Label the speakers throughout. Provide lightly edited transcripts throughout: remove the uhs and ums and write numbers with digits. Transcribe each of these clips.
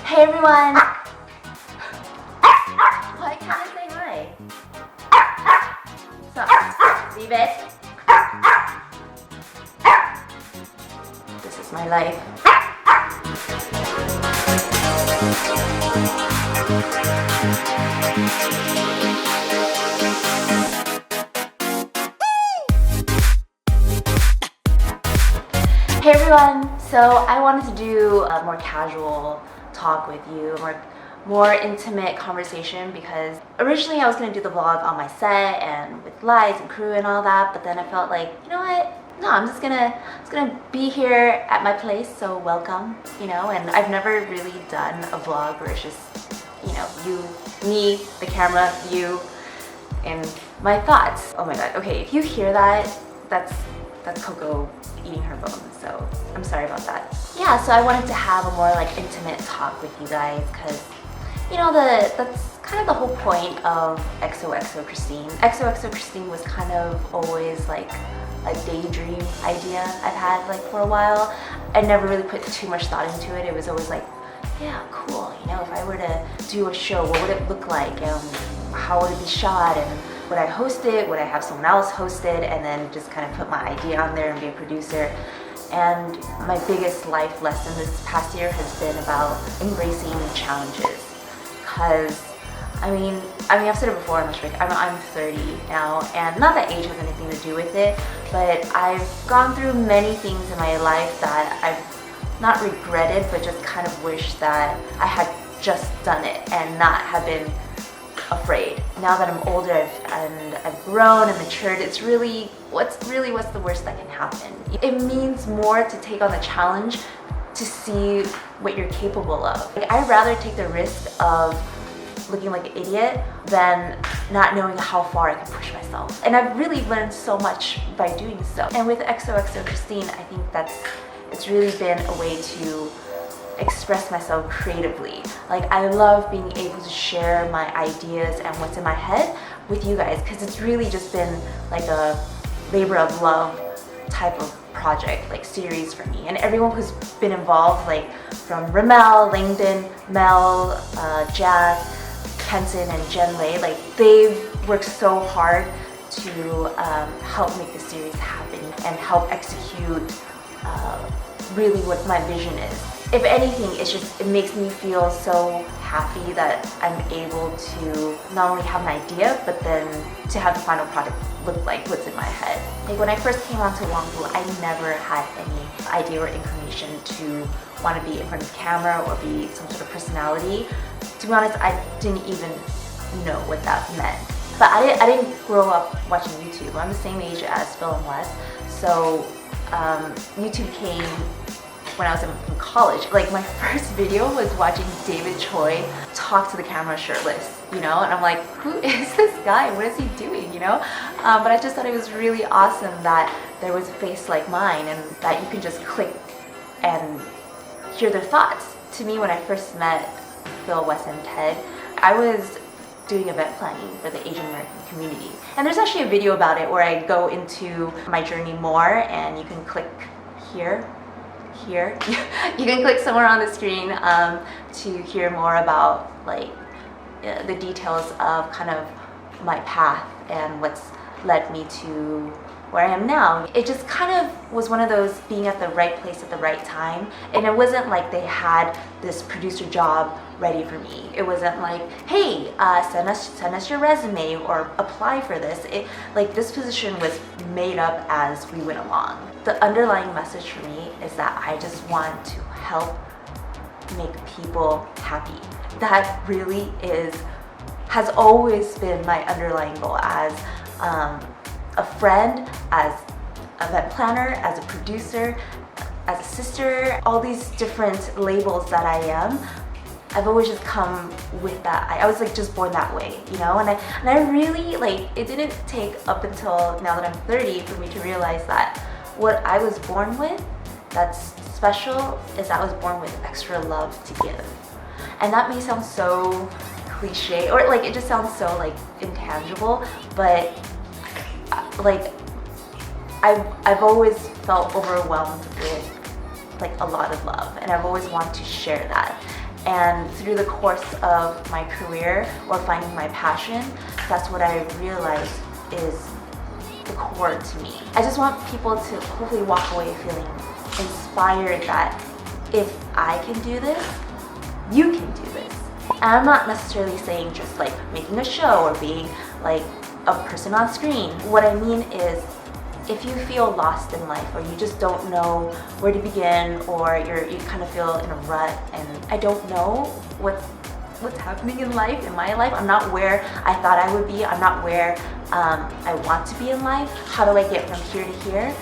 Speaker 1: Hey everyone! Why can't I say hi? Stop. Leave it. This is my life. Hey everyone! So I wanted to do a more casual talk with you, more intimate conversation, because originally I was going to do the vlog on my set and with lights and crew and all that, but then I felt like, you know what? No, I'm just gonna be here at my place, so welcome, you know. And I've never really done a vlog where it's just, you know, you, me, the camera, you, and my thoughts. Oh my god, okay, if you hear that, that's Coco eating her bones, so I'm sorry about that. Yeah, so I wanted to have a more like intimate talk with you guys, because, you know, that's kind of the whole point of XOXO Christine. XOXO Christine was kind of always like a daydream idea I've had like for a while. I never really put too much thought into it. It was always like, yeah, cool, you know, if I were to do a show, what would it look like? How would it be shot? And would I host it? Would I have someone else host it? And then just kind of put my idea on there and be a producer. And my biggest life lesson this past year has been about embracing challenges. Because I mean, I've said it before on the streak, I'm 30 now, and not that age has anything to do with it, but I've gone through many things in my life that I've not regretted, but just kind of wish that I had just done it and not have been afraid. Now that I'm older and I've grown and matured, it's really, what's the worst that can happen? It means more to take on the challenge to see what you're capable of. Like, I'd rather take the risk of looking like an idiot than not knowing how far I can push myself. And I've really learned so much by doing so. And with XOXO Christine, I think it's really been a way to express myself creatively. Like, I love being able to share my ideas and what's in my head with you guys, because it's really just been like a labor of love type of project, like series for me. And everyone who's been involved, like from Ramel, Langdon, Mel, Jack, Kenton, and Jen Lei, like they've worked so hard to help make the series happen and help execute really what my vision is. If anything, it makes me feel so happy that I'm able to not only have an idea, but then to have the final product look like what's in my head. Like when I first came onto Wangbu, I never had any idea or inclination to want to be in front of the camera or be some sort of personality. To be honest, I didn't even know what that meant. But I didn't grow up watching YouTube. I'm the same age as Phil and Wes, so YouTube came when I was in college. Like my first video was watching David Choi talk to the camera shirtless, you know, and I'm like, who is this guy? What is he doing, you know? But I just thought it was really awesome that there was a face like mine and that you can just click and hear their thoughts. To me, when I first met Phil, Wes, and Ted, I was doing event planning for the Asian American community. And there's actually a video about it where I go into my journey more, and you can click here. You can click somewhere on the screen to hear more about like the details of kind of my path and what's led me to where I am now. It just kind of was one of those being at the right place at the right time, and it wasn't like they had this producer job ready for me. It wasn't like, hey, send us your resume or apply for this. Like this position was made up as we went along. The underlying message for me is that I just want to help make people happy. That really has always been my underlying goal as a friend, as an event planner, as a producer, as a sister, all these different labels that I am. I've always just come with that. I was like just born that way, you know? And I really, like, it didn't take up until now that I'm 30 for me to realize that what I was born with that's special is that I was born with extra love to give. And that may sound so cliche, or like it just sounds so like intangible, but like I've always felt overwhelmed with like a lot of love, and I've always wanted to share that. And through the course of my career or finding my passion, that's what I realized is the core to me. I just want people to hopefully walk away feeling inspired that if I can do this, you can do this. And I'm not necessarily saying just like making a show or being like a person on screen. What I mean is, if you feel lost in life or you just don't know where to begin, or you kind of feel in a rut and I don't know what's happening in life, in my life, I'm not where I thought I would be, I'm not where I want to be in life, how do I get from here to here?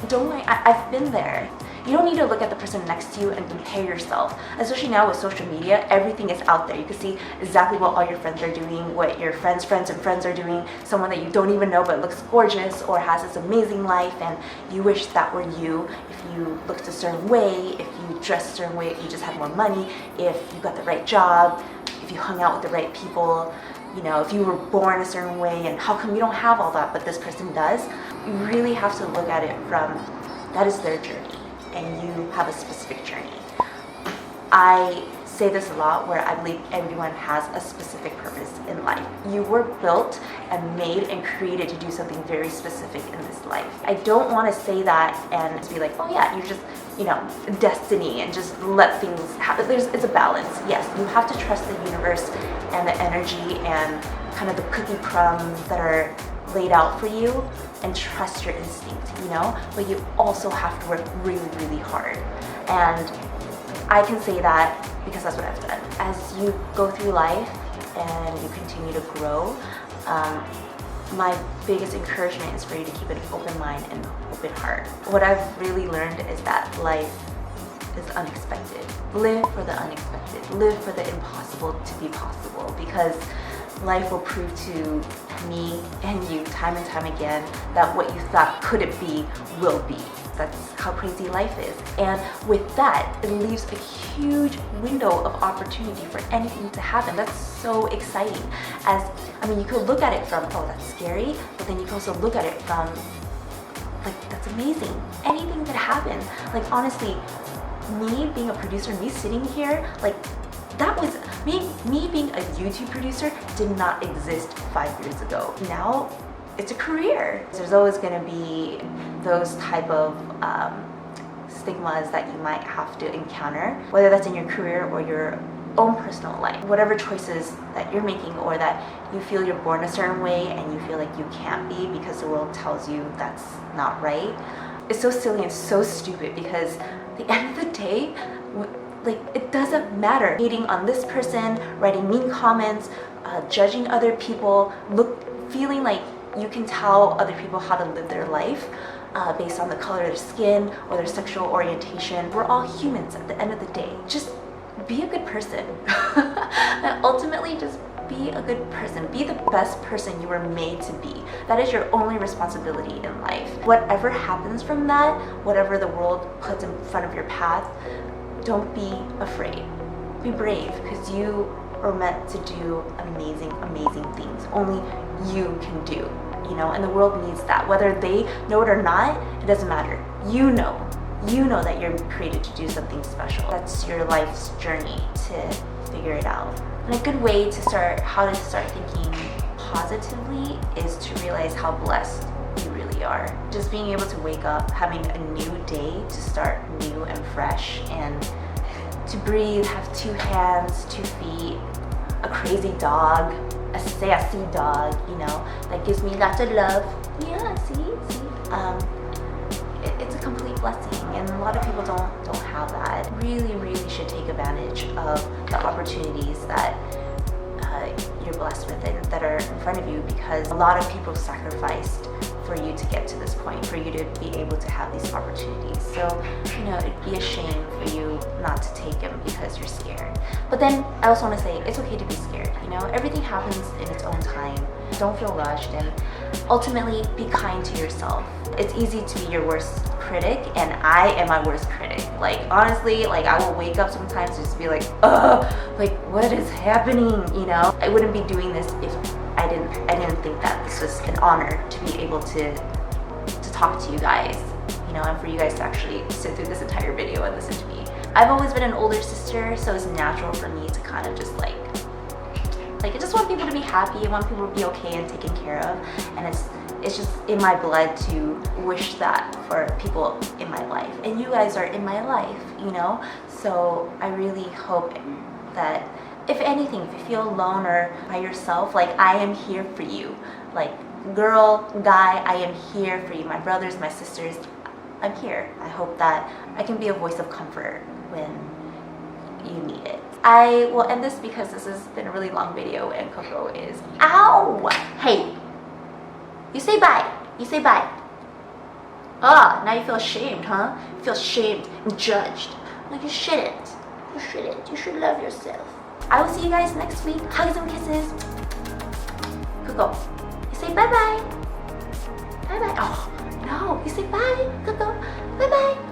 Speaker 1: Don't worry, I've been there. You don't need to look at the person next to you and compare yourself. Especially now with social media, everything is out there. You can see exactly what all your friends are doing, what your friends' friends and friends are doing, someone that you don't even know but looks gorgeous or has this amazing life, and you wish that were you. If you looked a certain way, if you dressed a certain way, if you just had more money, if you got the right job, if you hung out with the right people, you know, if you were born a certain way, and how come you don't have all that but this person does? You really have to look at it from, that is their journey, and you have a specific journey. I say this a lot, where I believe everyone has a specific purpose in life. You were built and made and created to do something very specific in this life. I don't want to say that and just be like, oh yeah, you're just, you know, destiny and just let things happen. It's a balance. Yes, you have to trust the universe and the energy and kind of the cookie crumbs that are laid out for you, and trust your instinct, you know? But you also have to work really, really hard. And I can say that because that's what I've done. As you go through life and you continue to grow, my biggest encouragement is for you to keep an open mind and open heart. What I've really learned is that life is unexpected. Live for the unexpected. Live for the impossible to be possible, because life will prove to me and you time and time again that what you thought couldn't be will be. That's how crazy life is. And with that, it leaves a huge window of opportunity for anything to happen. That's so exciting. You could look at it from, oh, that's scary, but then you can also look at it from, like, that's amazing. Anything could happen. Like, honestly, me being a producer, me sitting here, like, that was me being a YouTube producer did not exist 5 years ago. Now it's a career. There's always going to be those type of stigmas that you might have to encounter, whether that's in your career or your own personal life. Whatever choices that you're making, or that you feel you're born a certain way and you feel like you can't be because the world tells you that's not right, it's so silly and so stupid, because at the end of the day, like, it doesn't matter. Hating on this person, writing mean comments, judging other people, feeling like you can tell other people how to live their life based on the color of their skin or their sexual orientation. We're all humans at the end of the day. Just be a good person. And ultimately, just be a good person. Be the best person you were made to be. That is your only responsibility in life. Whatever happens from that, whatever the world puts in front of your path, don't be afraid. Be brave, because you are meant to do amazing, amazing things. Only you can do, you know, and the world needs that. Whether they know it or not, it doesn't matter. You know that you're created to do something special. That's your life's journey to figure it out. And a good way to start thinking positively is to realize how blessed you really are. Just being able to wake up, having a new day to start new and fresh, and to breathe, have 2 hands, 2 feet, a crazy dog, a sassy dog, you know, that gives me lots of love. Yeah, see? It's a complete blessing, and a lot of people don't have that. Really, really should take advantage of the opportunities that you're blessed with and that are in front of you, because a lot of people sacrificed for you to get to this point, for you to be able to have these opportunities. So, you know, it'd be a shame for you not to take them because you're scared. But then I also want to say, it's okay to be scared. You know, everything happens in its own time. Don't feel rushed, and ultimately be kind to yourself. It's easy to be your worst critic, and I am my worst critic. Like, honestly, like, I will wake up sometimes just to be like, ugh, like, what is happening, you know? I wouldn't be doing this if I didn't think that this was an honor to be able to talk to you guys, you know, and for you guys to actually sit through this entire video and listen to me. I've always been an older sister, so it's natural for me to kind of just like I just want people to be happy. I want people to be okay and taken care of, and it's just in my blood to wish that for people in my life. And you guys are in my life, you know? So I really hope that if anything, if you feel alone or by yourself, like I am here for you. Like girl, guy, I am here for you. My brothers, my sisters, I'm here. I hope that I can be a voice of comfort when you need it. I will end this because this has been a really long video and Coco is, ow! Hey, you say bye. You say bye. Ah, now you feel ashamed, huh? You feel ashamed and judged. Like you shouldn't. You shouldn't. You should love yourself. I will see you guys next week. Hugs and kisses. Coco, you say bye-bye. Bye-bye. Oh, no. You say bye, Coco. Bye-bye.